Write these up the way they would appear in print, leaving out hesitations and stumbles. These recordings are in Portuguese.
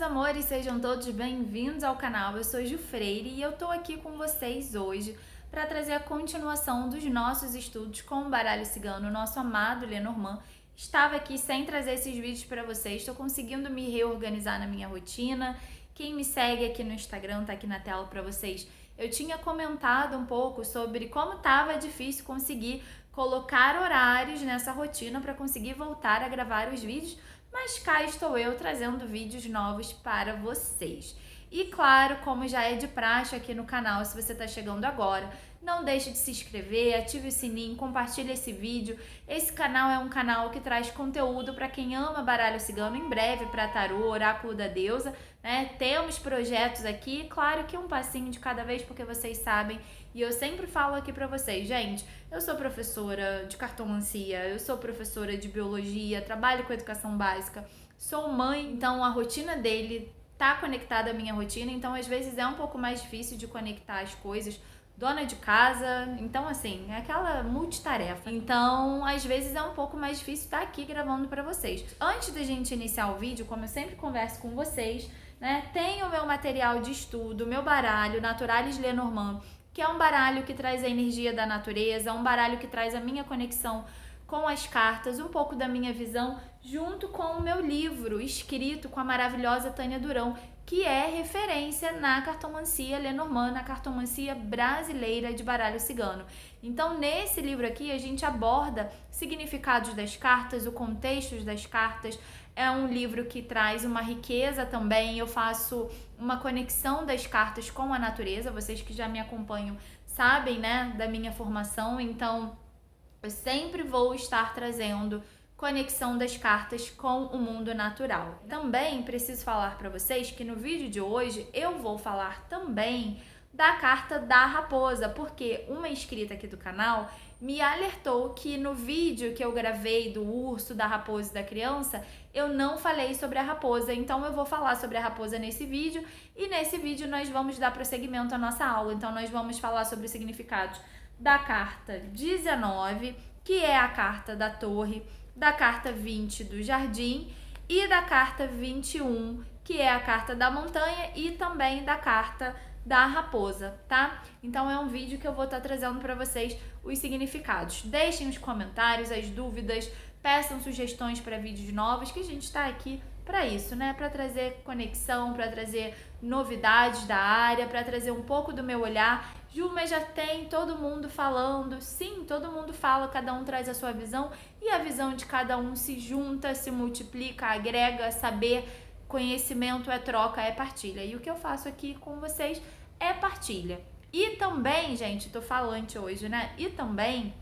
meus amores, sejam todos bem-vindos ao canal. Eu sou Ju Freire e eu tô aqui com vocês hoje para trazer a continuação dos nossos estudos com o baralho cigano. Nosso amado Lenormand estava aqui sem trazer esses vídeos para vocês, estou conseguindo me reorganizar na minha rotina. Quem me segue aqui no Instagram tá aqui na tela para vocês. Eu tinha comentado um pouco sobre como estava difícil conseguir colocar horários nessa rotina para conseguir voltar a gravar os vídeos, mas cá estou eu trazendo vídeos novos para vocês. E claro, como já é de praxe aqui no canal, se você está chegando agora, não deixe de se inscrever, ative o sininho, compartilhe esse vídeo. Esse canal é um canal que traz conteúdo para quem ama baralho cigano, em breve para tarô, oráculo da deusa, né? Temos projetos aqui, claro que um passinho de cada vez, porque vocês sabem, e eu sempre falo aqui para vocês, gente, eu sou professora de cartomancia, eu sou professora de biologia, trabalho com educação básica, sou mãe, então a rotina dele tá conectada à minha rotina, então às vezes é um pouco mais difícil de conectar as coisas. Dona de casa, então assim, é aquela multitarefa. Então, às vezes é um pouco mais difícil estar aqui gravando para vocês. Antes da gente iniciar o vídeo, como eu sempre converso com vocês, né, tem o meu material de estudo, meu baralho Naturalis Lenormand, que é um baralho que traz a energia da natureza, um baralho que traz a minha conexão com as cartas, um pouco da minha visão, junto com o meu livro escrito com a maravilhosa Tânia Durão, que é referência na cartomancia Lenormand, na cartomancia brasileira de baralho cigano. Então, nesse livro aqui, a gente aborda significados das cartas, o contexto das cartas. É um livro que traz uma riqueza também. Eu faço uma conexão das cartas com a natureza. Vocês que já me acompanham sabem, né, da minha formação. Então, eu sempre vou estar trazendo conexão das cartas com o mundo natural. Também preciso falar para vocês que no vídeo de hoje eu vou falar também da carta da raposa, porque uma inscrita aqui do canal me alertou que no vídeo que eu gravei do urso, da raposa e da criança, eu não falei sobre a raposa, então eu vou falar sobre a raposa nesse vídeo, e nesse vídeo nós vamos dar prosseguimento à nossa aula. Então nós vamos falar sobre os significados da carta 19, que é a carta da torre, da carta 20 do jardim e da carta 21, que é a carta da montanha, e também da carta da raposa, tá? Então é um vídeo que eu vou estar trazendo para vocês os significados. Deixem os comentários, as dúvidas, peçam sugestões para vídeos novos, que a gente está aqui para isso, né? Para trazer conexão, para trazer novidades da área, para trazer um pouco do meu olhar. Ju, mas já tem todo mundo falando. Sim, todo mundo fala, cada um traz a sua visão e a visão de cada um se junta, se multiplica, agrega. Saber, conhecimento é troca, é partilha. E o que eu faço aqui com vocês é partilha. E também, gente, tô falante hoje, né? E também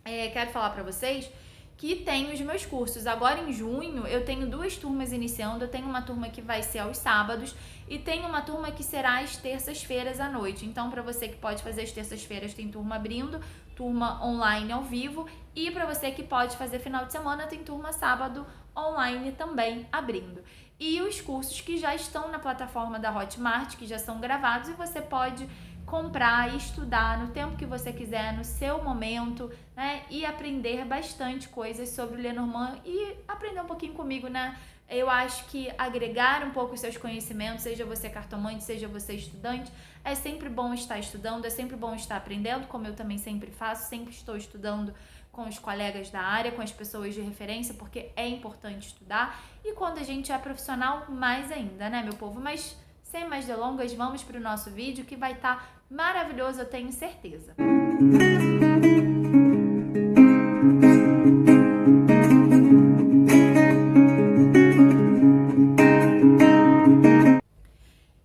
quero falar para vocês que tem os meus cursos. Agora em junho eu tenho 2 turmas iniciando. Eu tenho uma turma que vai ser aos sábados e tenho uma turma que será às terças-feiras à noite. Então, para você que pode fazer às terças-feiras, tem turma abrindo, turma online ao vivo, e para você que pode fazer final de semana, tem turma sábado online também abrindo. E os cursos que já estão na plataforma da Hotmart, que já são gravados, e você pode comprar e estudar no tempo que você quiser, no seu momento, né? E aprender bastante coisas sobre o Lenormand e aprender um pouquinho comigo, né? Eu acho que agregar um pouco os seus conhecimentos, seja você cartomante, seja você estudante, é sempre bom estar estudando, é sempre bom estar aprendendo, como eu também sempre faço, sempre estou estudando com os colegas da área, com as pessoas de referência, porque é importante estudar. E quando a gente é profissional, mais ainda, né, meu povo? Mas sem mais delongas, vamos para o nosso vídeo que vai estar maravilhoso, eu tenho certeza.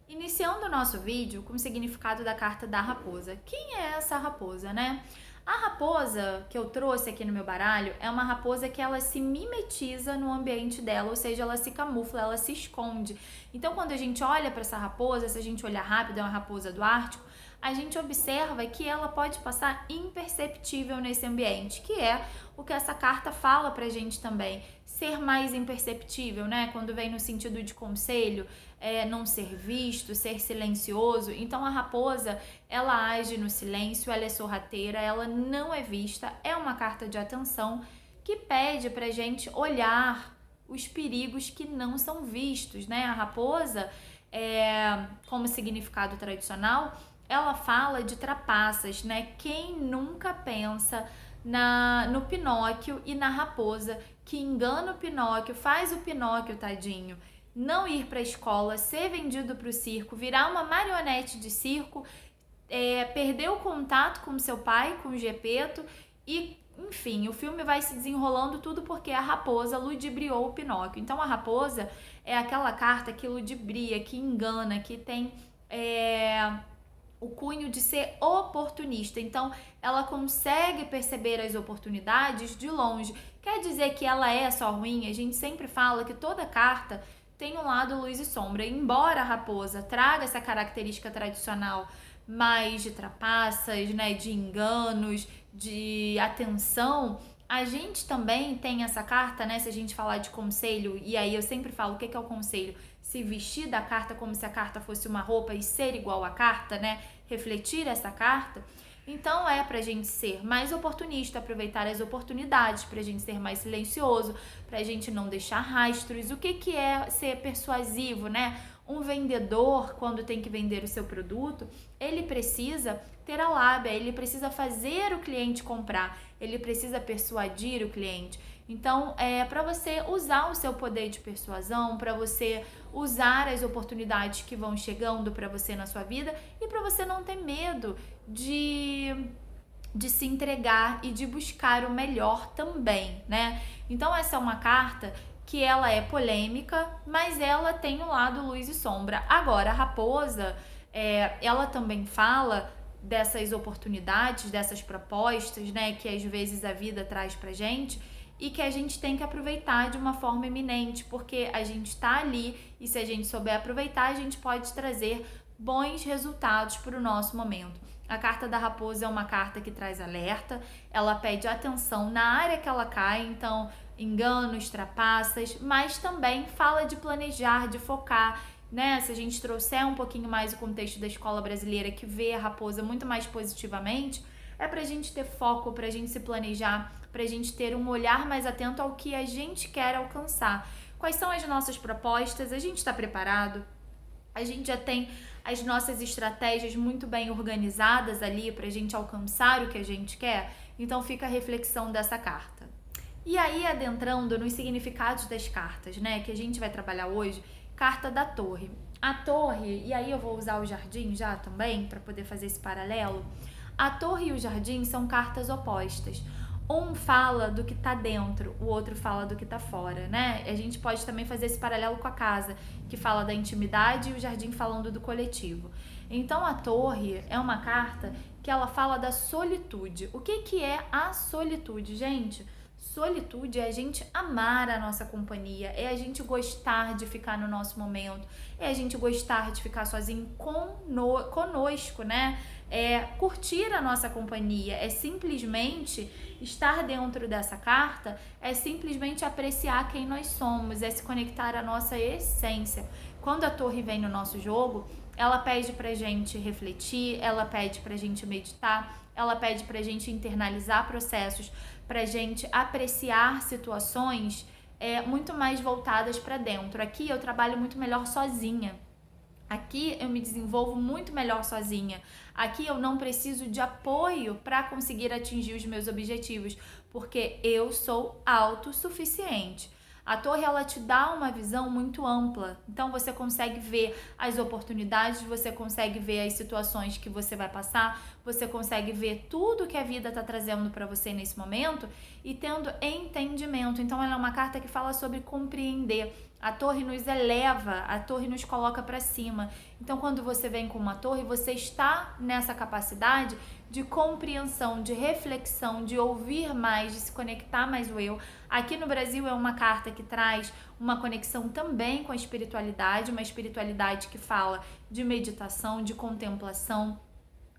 Iniciando o nosso vídeo com o significado da carta da raposa. Quem é essa raposa, né? A raposa que eu trouxe aqui no meu baralho é uma raposa que ela se mimetiza no ambiente dela, ou seja, ela se camufla, ela se esconde. Então, quando a gente olha para essa raposa, se a gente olhar rápido, é uma raposa do Ártico, a gente observa que ela pode passar imperceptível nesse ambiente, que é o que essa carta fala pra gente também. Ser mais imperceptível, né? Quando vem no sentido de conselho, não ser visto, ser silencioso. Então a raposa, ela age no silêncio, ela é sorrateira, ela não é vista, é uma carta de atenção que pede pra gente olhar os perigos que não são vistos, né? A raposa, como significado tradicional, ela fala de trapaças, né? Quem nunca pensa no Pinóquio e na raposa, que engana o Pinóquio, faz o Pinóquio, tadinho, não ir para a escola, ser vendido para o circo, virar uma marionete de circo, perder o contato com seu pai, com o Gepeto, e enfim, o filme vai se desenrolando tudo porque a raposa ludibriou o Pinóquio. Então a raposa é aquela carta que ludibria, que engana, que tem o cunho de ser oportunista. Então ela consegue perceber as oportunidades de longe. Quer dizer que ela é só ruim? A gente sempre fala que toda carta tem um lado luz e sombra. Embora a raposa traga essa característica tradicional mais de trapaças, né, de enganos, de atenção, a gente também tem essa carta, né, se a gente falar de conselho, e aí eu sempre falo o que é o conselho, se vestir da carta como se a carta fosse uma roupa e ser igual à carta, né, refletir essa carta. Então é pra gente ser mais oportunista, aproveitar as oportunidades, pra gente ser mais silencioso, pra gente não deixar rastros. O que é ser persuasivo, né? Um vendedor, quando tem que vender o seu produto, ele precisa ter a lábia, ele precisa fazer o cliente comprar, ele precisa persuadir o cliente. Então, para você usar o seu poder de persuasão, para você usar as oportunidades que vão chegando para você na sua vida e para você não ter medo de se entregar e de buscar o melhor também, né? Então, essa é uma carta que ela é polêmica, mas ela tem um lado luz e sombra. Agora, a raposa, ela também fala dessas oportunidades, dessas propostas, né, que às vezes a vida traz pra gente e que a gente tem que aproveitar de uma forma eminente, porque a gente tá ali e se a gente souber aproveitar, a gente pode trazer bons resultados para o nosso momento. A carta da raposa é uma carta que traz alerta, ela pede atenção na área que ela cai, então enganos, trapaças, mas também fala de planejar, de focar, né? Se a gente trouxer um pouquinho mais o contexto da escola brasileira que vê a raposa muito mais positivamente, é pra gente ter foco, pra gente se planejar, pra gente ter um olhar mais atento ao que a gente quer alcançar. Quais são as nossas propostas? A gente está preparado? A gente já tem as nossas estratégias muito bem organizadas ali pra gente alcançar o que a gente quer? Então fica a reflexão dessa carta. E aí, adentrando nos significados das cartas, né, que a gente vai trabalhar hoje, carta da torre. A torre, e aí eu vou usar o jardim já também, para poder fazer esse paralelo. A torre e o jardim são cartas opostas. Um fala do que tá dentro, o outro fala do que tá fora, né? A gente pode também fazer esse paralelo com a casa, que fala da intimidade, e o jardim falando do coletivo. Então, a torre é uma carta que ela fala da solitude. O que é a solitude, gente? Solitude é a gente amar a nossa companhia, é a gente gostar de ficar no nosso momento, é a gente gostar de ficar sozinho conosco, né? É curtir a nossa companhia, é simplesmente estar dentro dessa carta, é simplesmente apreciar quem nós somos, é se conectar à nossa essência. Quando a torre vem no nosso jogo, ela pede pra gente refletir, ela pede pra gente meditar, ela pede pra gente internalizar processos, pra gente apreciar situações muito mais voltadas para dentro. Aqui eu trabalho muito melhor sozinha. Aqui eu me desenvolvo muito melhor sozinha. Aqui eu não preciso de apoio para conseguir atingir os meus objetivos, porque eu sou autossuficiente. A torre, ela te dá uma visão muito ampla, então você consegue ver as oportunidades, você consegue ver as situações que você vai passar, você consegue ver tudo que a vida está trazendo para você nesse momento e tendo entendimento. Então ela é uma carta que fala sobre compreender. A torre nos eleva, a torre nos coloca para cima. Então, quando você vem com uma torre, você está nessa capacidade de compreensão, de reflexão, de ouvir mais, de se conectar mais o eu. Aqui no Brasil é uma carta que traz uma conexão também com a espiritualidade, uma espiritualidade que fala de meditação, de contemplação,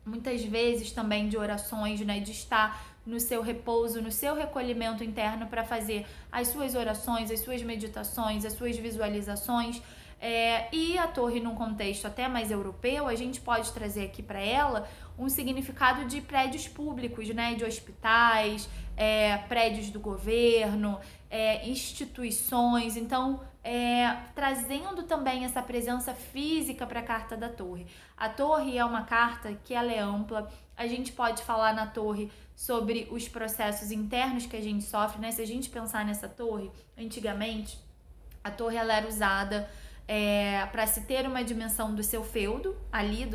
muitas vezes também de orações, né, de estar no seu repouso, no seu recolhimento interno para fazer as suas orações, as suas meditações, as suas visualizações. E a torre, num contexto até mais europeu, a gente pode trazer aqui para ela um significado de prédios públicos, né? De hospitais, prédios do governo, instituições. Então, trazendo também essa presença física para a carta da torre. A torre é uma carta que ela é ampla. A gente pode falar na torre sobre os processos internos que a gente sofre, né? Se a gente pensar nessa torre, antigamente, a torre ela era usada para se ter uma dimensão do seu feudo, ali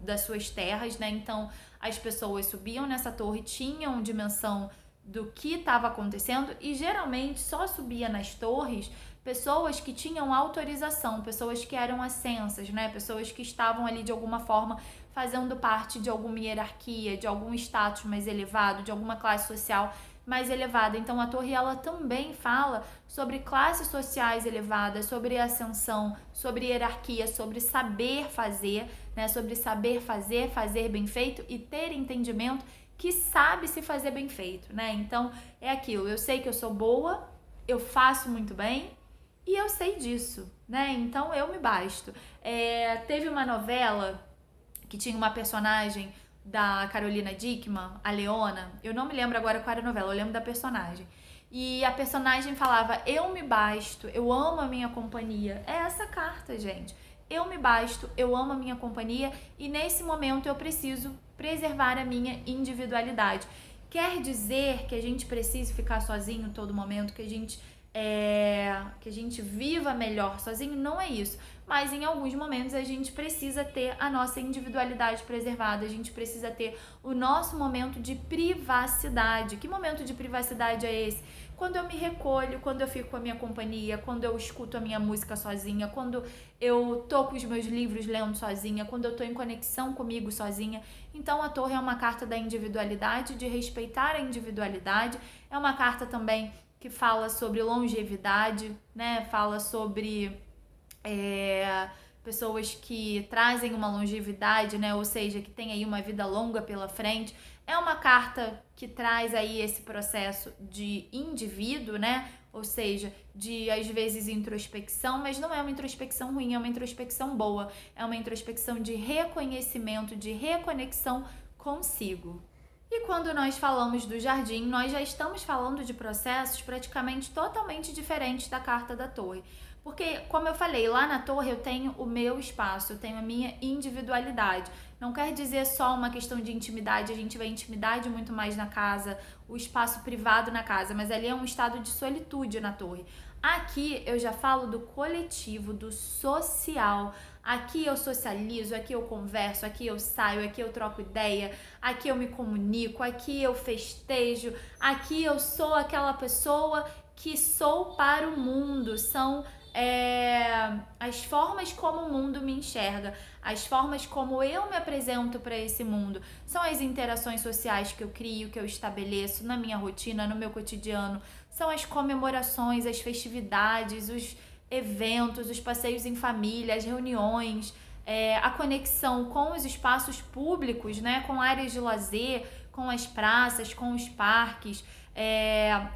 das suas terras, né? Então as pessoas subiam nessa torre, tinham dimensão do que estava acontecendo e geralmente só subia nas torres pessoas que tinham autorização, pessoas que eram assensas, né? Pessoas que estavam ali de alguma forma fazendo parte de alguma hierarquia, de algum status mais elevado, de alguma classe social mais elevada. Então a torre ela também fala sobre classes sociais elevadas, sobre ascensão, sobre hierarquia, sobre saber fazer, né? Sobre saber fazer, fazer bem feito e ter entendimento que sabe se fazer bem feito, né? Então é aquilo, eu sei que eu sou boa, eu faço muito bem e eu sei disso, né? Então eu me basto. Teve uma novela que tinha uma personagem da Carolina Dickmann, a Leona, eu não me lembro agora qual era a novela, eu lembro da personagem. E a personagem falava, eu me basto, eu amo a minha companhia. É essa carta, gente. Eu me basto, eu amo a minha companhia e nesse momento eu preciso preservar a minha individualidade. Quer dizer que a gente precise ficar sozinho todo momento, que a gente viva melhor sozinho? Não é isso. Mas em alguns momentos a gente precisa ter a nossa individualidade preservada, a gente precisa ter o nosso momento de privacidade. Que momento de privacidade é esse? Quando eu me recolho, quando eu fico com a minha companhia, quando eu escuto a minha música sozinha, quando eu tô com os meus livros lendo sozinha, quando eu tô em conexão comigo sozinha. Então a torre é uma carta da individualidade, de respeitar a individualidade. É uma carta também que fala sobre longevidade, né? Fala sobre pessoas que trazem uma longevidade, né? Ou seja, que tem aí uma vida longa pela frente. É uma carta que traz aí esse processo de indivíduo, né? Ou seja, de às vezes introspecção, mas não é uma introspecção ruim, é uma introspecção boa. É uma introspecção de reconhecimento, de reconexão consigo. E quando nós falamos do jardim, nós já estamos falando de processos praticamente totalmente diferentes da carta da torre. Porque, como eu falei, lá na torre eu tenho o meu espaço, eu tenho a minha individualidade. Não quer dizer só uma questão de intimidade, a gente vê intimidade muito mais na casa, o espaço privado na casa, mas ali é um estado de solitude na torre. Aqui eu já falo do coletivo, do social. Aqui eu socializo, aqui eu converso, aqui eu saio, aqui eu troco ideia, aqui eu me comunico, aqui eu festejo, aqui eu sou aquela pessoa que sou para o mundo. São as formas como o mundo me enxerga, as formas como eu me apresento para esse mundo, são as interações sociais que eu crio, que eu estabeleço na minha rotina, no meu cotidiano, são as comemorações, as festividades, os eventos, os passeios em família, as reuniões, a conexão com os espaços públicos, né, com áreas de lazer, com as praças, com os parques,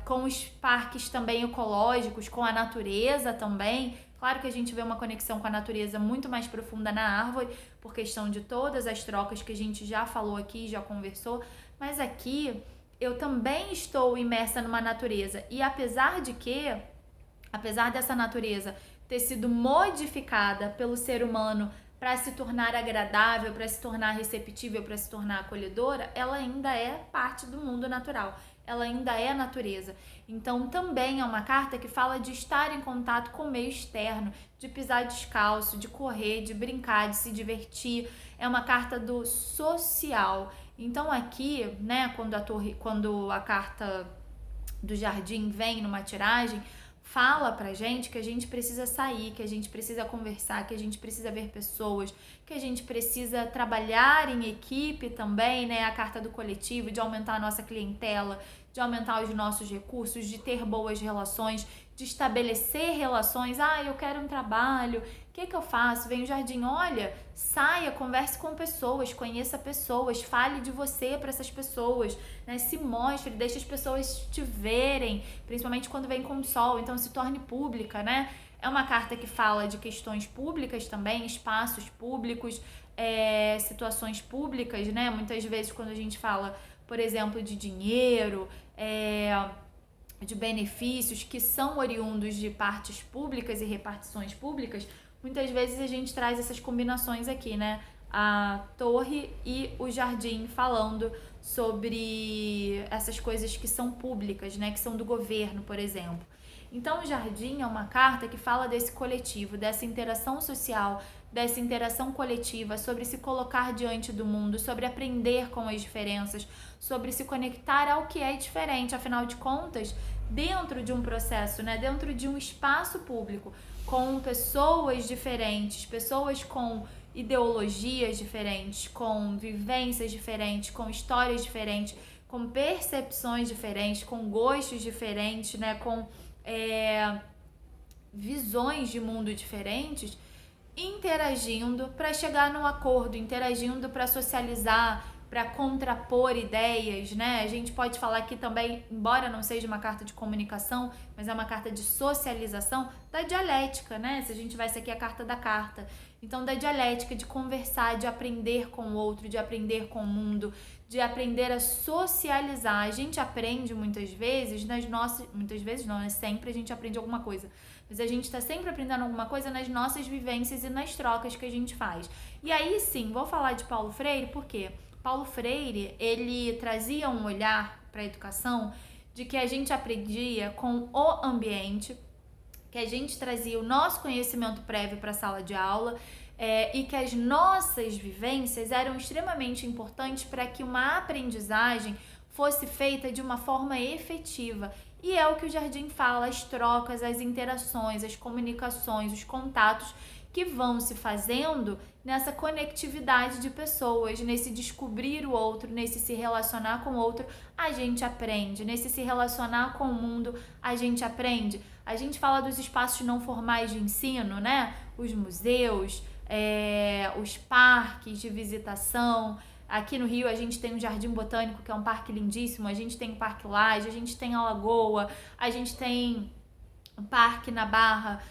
com os parques também ecológicos, com a natureza também. Claro que a gente vê uma conexão com a natureza muito mais profunda na árvore, por questão de todas as trocas que a gente já falou aqui, já conversou, mas aqui eu também estou imersa numa natureza e apesar dessa natureza ter sido modificada pelo ser humano para se tornar agradável, para se tornar receptível, para se tornar acolhedora, ela ainda é parte do mundo natural, ela ainda é natureza. Então também é uma carta que fala de estar em contato com o meio externo, de pisar descalço, de correr, de brincar, de se divertir. É uma carta do social. Então aqui, né, quando a carta do jardim vem numa tiragem, fala pra gente que a gente precisa sair, que a gente precisa conversar, que a gente precisa ver pessoas, que a gente precisa trabalhar em equipe também, né? A carta do coletivo, de aumentar a nossa clientela, de aumentar os nossos recursos, de ter boas relações, de estabelecer relações. Eu quero um trabalho, o que eu faço? Vem o jardim, olha, saia, converse com pessoas, conheça pessoas, fale de você para essas pessoas, né? Se mostre, deixe as pessoas te verem, principalmente quando vem com o sol, então se torne pública, né? É uma carta que fala de questões públicas também, espaços públicos, situações públicas, né? Muitas vezes quando a gente fala, por exemplo, de dinheiro, de benefícios que são oriundos de partes públicas e repartições públicas, muitas vezes a gente traz essas combinações aqui, né? A torre e o jardim falando sobre essas coisas que são públicas, né? Que são do governo, por exemplo. Então, o jardim é uma carta que fala desse coletivo, dessa interação social, dessa interação coletiva, sobre se colocar diante do mundo, sobre aprender com as diferenças, sobre se conectar ao que é diferente. Afinal de contas, dentro de um processo, né, dentro de um espaço público, com pessoas diferentes, pessoas com ideologias diferentes, com vivências diferentes, com histórias diferentes, com percepções diferentes, com gostos diferentes, né, com visões de mundo diferentes, interagindo para chegar num acordo, interagindo para socializar, para contrapor ideias, né? A gente pode falar aqui também, embora não seja uma carta de comunicação, mas é uma carta de socialização, da dialética, né? Se a gente tivesse aqui a carta da carta. Então, da dialética, de conversar, de aprender com o outro, de aprender com o mundo, de aprender a socializar. A gente aprende muitas vezes muitas vezes não, né? Sempre a gente aprende alguma coisa. Mas a gente está sempre aprendendo alguma coisa nas nossas vivências e nas trocas que a gente faz. E aí sim, vou falar de Paulo Freire, porque Paulo Freire, ele trazia um olhar para a educação de que a gente aprendia com o ambiente, que a gente trazia o nosso conhecimento prévio para a sala de aula, e que as nossas vivências eram extremamente importantes para que uma aprendizagem fosse feita de uma forma efetiva. E é o que o Jardim fala, as trocas, as interações, as comunicações, os contatos que vão se fazendo nessa conectividade de pessoas, nesse descobrir o outro, nesse se relacionar com o outro, a gente aprende. Nesse se relacionar com o mundo, a gente aprende. A gente fala dos espaços não formais de ensino, né? Os museus, os parques de visitação. Aqui no Rio a gente tem o Jardim Botânico, que é um parque lindíssimo, a gente tem o Parque Lage, a gente tem a Lagoa, a gente tem o Parque na Barra,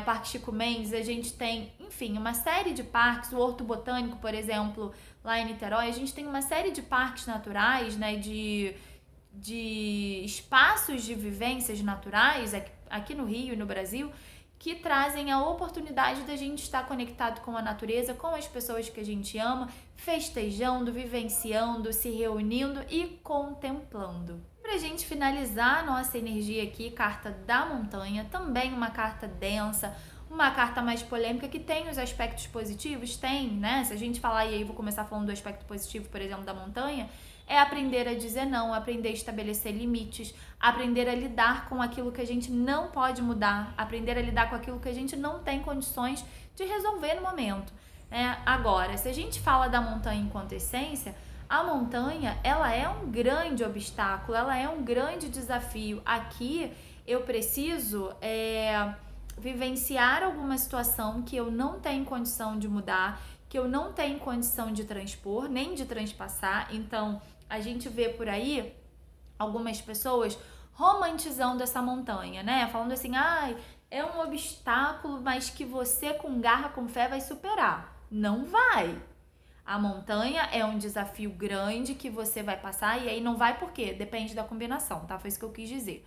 o Parque Chico Mendes, a gente tem, enfim, uma série de parques, o Horto Botânico, por exemplo, lá em Niterói, a gente tem uma série de parques naturais, né, de espaços de vivências naturais aqui no Rio e no Brasil, que trazem a oportunidade da gente estar conectado com a natureza, com as pessoas que a gente ama, festejando, vivenciando, se reunindo e contemplando. Pra gente finalizar a nossa energia aqui, carta da montanha, também uma carta densa, uma carta mais polêmica que tem os aspectos positivos, tem, né? Se a gente falar, e aí vou começar falando do aspecto positivo, por exemplo, da montanha, é aprender a dizer não, aprender a estabelecer limites, aprender a lidar com aquilo que a gente não pode mudar, aprender a lidar com aquilo que a gente não tem condições de resolver no momento. Agora, se a gente fala da montanha enquanto essência, a montanha, ela é um grande obstáculo, ela é um grande desafio. Aqui eu preciso vivenciar alguma situação que eu não tenho condição de mudar, que eu não tenho condição de transpor, nem de transpassar. Então, a gente vê por aí algumas pessoas romantizando essa montanha, né? Falando assim, é um obstáculo, mas que você com garra, com fé vai superar. Não vai. A montanha é um desafio grande que você vai passar, e aí não vai por quê? Depende da combinação, tá? Foi isso que eu quis dizer.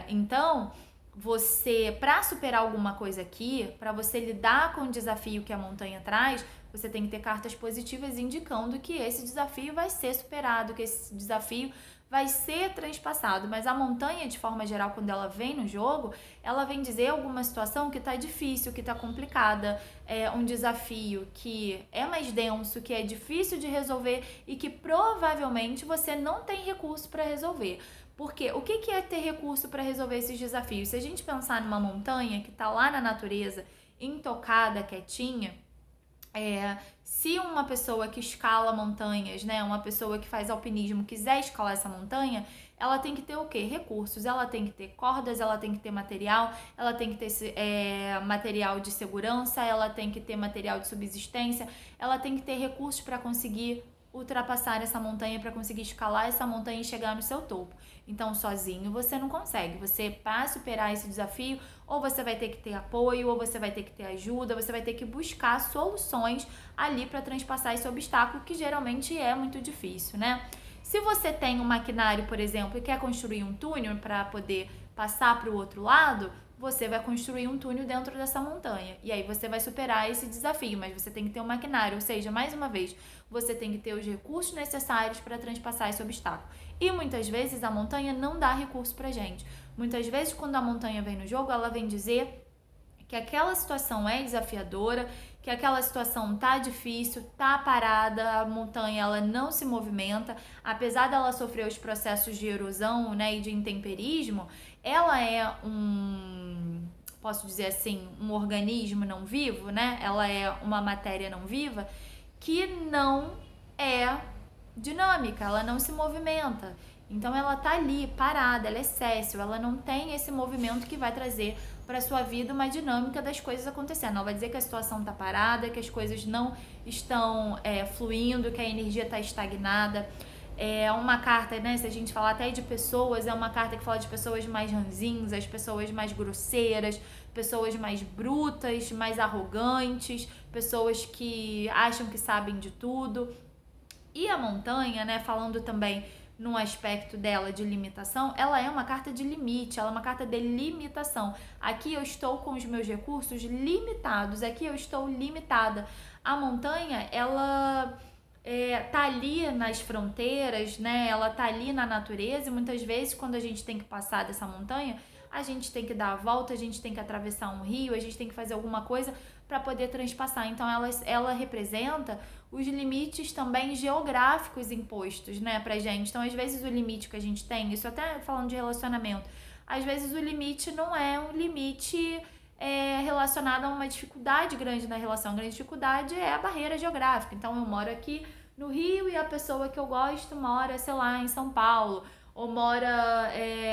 Então, você, para superar alguma coisa aqui, para você lidar com o desafio que a montanha traz, você tem que ter cartas positivas indicando que esse desafio vai ser superado, que esse desafio vai ser transpassado. Mas a montanha, de forma geral, quando ela vem no jogo, ela vem dizer alguma situação que tá difícil, que tá complicada, um desafio que é mais denso, que é difícil de resolver e que provavelmente você não tem recurso para resolver. Porque o que é ter recurso para resolver esses desafios? Se a gente pensar numa montanha que está lá na natureza, intocada, quietinha, se uma pessoa que escala montanhas, né, uma pessoa que faz alpinismo quiser escalar essa montanha, ela tem que ter o quê? Recursos. Ela tem que ter cordas, ela tem que ter material, ela tem que ter material de segurança, ela tem que ter material de subsistência, ela tem que ter recursos para conseguir ultrapassar essa montanha, para conseguir escalar essa montanha e chegar no seu topo. Então, sozinho você não consegue. Você, para superar esse desafio, ou você vai ter que ter apoio, ou você vai ter que ter ajuda, você vai ter que buscar soluções ali para transpassar esse obstáculo, que geralmente é muito difícil, né? Se você tem um maquinário, por exemplo, e quer construir um túnel para poder passar para o outro lado, você vai construir um túnel dentro dessa montanha. E aí você vai superar esse desafio, mas você tem que ter um maquinário, ou seja, mais uma vez, você tem que ter os recursos necessários para transpassar esse obstáculo. E muitas vezes a montanha não dá recurso pra gente. Muitas vezes, quando a montanha vem no jogo, ela vem dizer que aquela situação é desafiadora, que aquela situação tá difícil, tá parada, a montanha ela não se movimenta, apesar dela sofrer os processos de erosão, né, e de intemperismo, ela é posso dizer assim, um organismo não vivo, né? Ela é uma matéria não viva que não é dinâmica, ela não se movimenta. Então ela tá ali parada, ela é séssil, ela não tem esse movimento que vai trazer para sua vida uma dinâmica das coisas acontecendo. Ela vai dizer que a situação tá parada, que as coisas não estão fluindo, que a energia tá estagnada. É uma carta, né, se a gente falar até de pessoas, é uma carta que fala de pessoas mais ranzinhas, pessoas mais grosseiras, pessoas mais brutas, mais arrogantes, pessoas que acham que sabem de tudo. E a montanha, né, falando também num aspecto dela de limitação, ela é uma carta de limite, ela é uma carta de limitação. Aqui eu estou com os meus recursos limitados, aqui eu estou limitada. A montanha, ela tá ali nas fronteiras, né? Ela tá ali na natureza, e muitas vezes quando a gente tem que passar dessa montanha, a gente tem que dar a volta, a gente tem que atravessar um rio, a gente tem que fazer alguma coisa para poder transpassar. Então ela representa os limites também geográficos impostos, né, pra gente. Então, às vezes o limite que a gente tem, isso até falando de relacionamento, às vezes o limite não é um limite relacionado a uma dificuldade grande na relação. A grande dificuldade é a barreira geográfica. Então, eu moro aqui no Rio e a pessoa que eu gosto mora, sei lá, em São Paulo, ou mora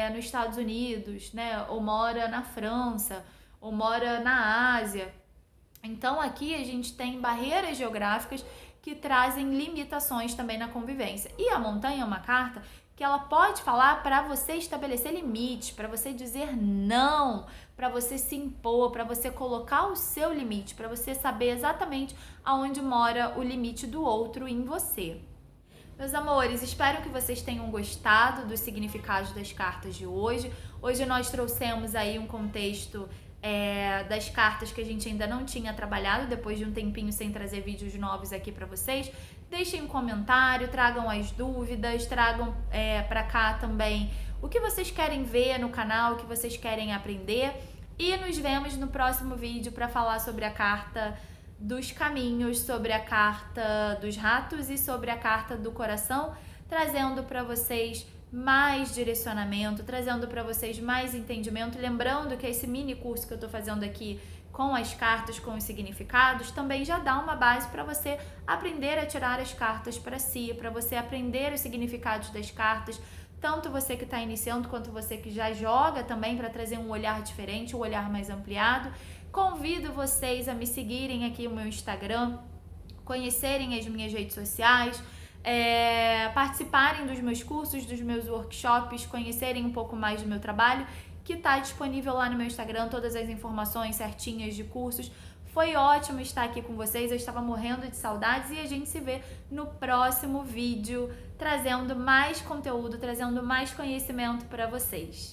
nos Estados Unidos, né, ou mora na França, ou mora na Ásia. Então, aqui a gente tem barreiras geográficas que trazem limitações também na convivência. E a montanha é uma carta que ela pode falar para você estabelecer limites, para você dizer não, para você se impor, para você colocar o seu limite, para você saber exatamente aonde mora o limite do outro em você. Meus amores, espero que vocês tenham gostado dos significados das cartas de hoje. Hoje nós trouxemos aí um contexto das cartas que a gente ainda não tinha trabalhado, depois de um tempinho sem trazer vídeos novos aqui pra vocês. Deixem um comentário, tragam as dúvidas, tragam pra cá também o que vocês querem ver no canal, o que vocês querem aprender. E nos vemos no próximo vídeo para falar sobre a carta dos caminhos, sobre a carta dos ratos e sobre a carta do coração, trazendo para vocês mais direcionamento, trazendo para vocês mais entendimento. Lembrando que esse mini curso que eu estou fazendo aqui com as cartas, com os significados, também já dá uma base para você aprender a tirar as cartas para si, para você aprender os significados das cartas, tanto você que está iniciando quanto você que já joga também, para trazer um olhar diferente, um olhar mais ampliado. Convido vocês a me seguirem aqui no meu Instagram, conhecerem as minhas redes sociais, participarem dos meus cursos, dos meus workshops, conhecerem um pouco mais do meu trabalho, que está disponível lá no meu Instagram, todas as informações certinhas de cursos. Foi ótimo estar aqui com vocês, eu estava morrendo de saudades e a gente se vê no próximo vídeo, trazendo mais conteúdo, trazendo mais conhecimento para vocês.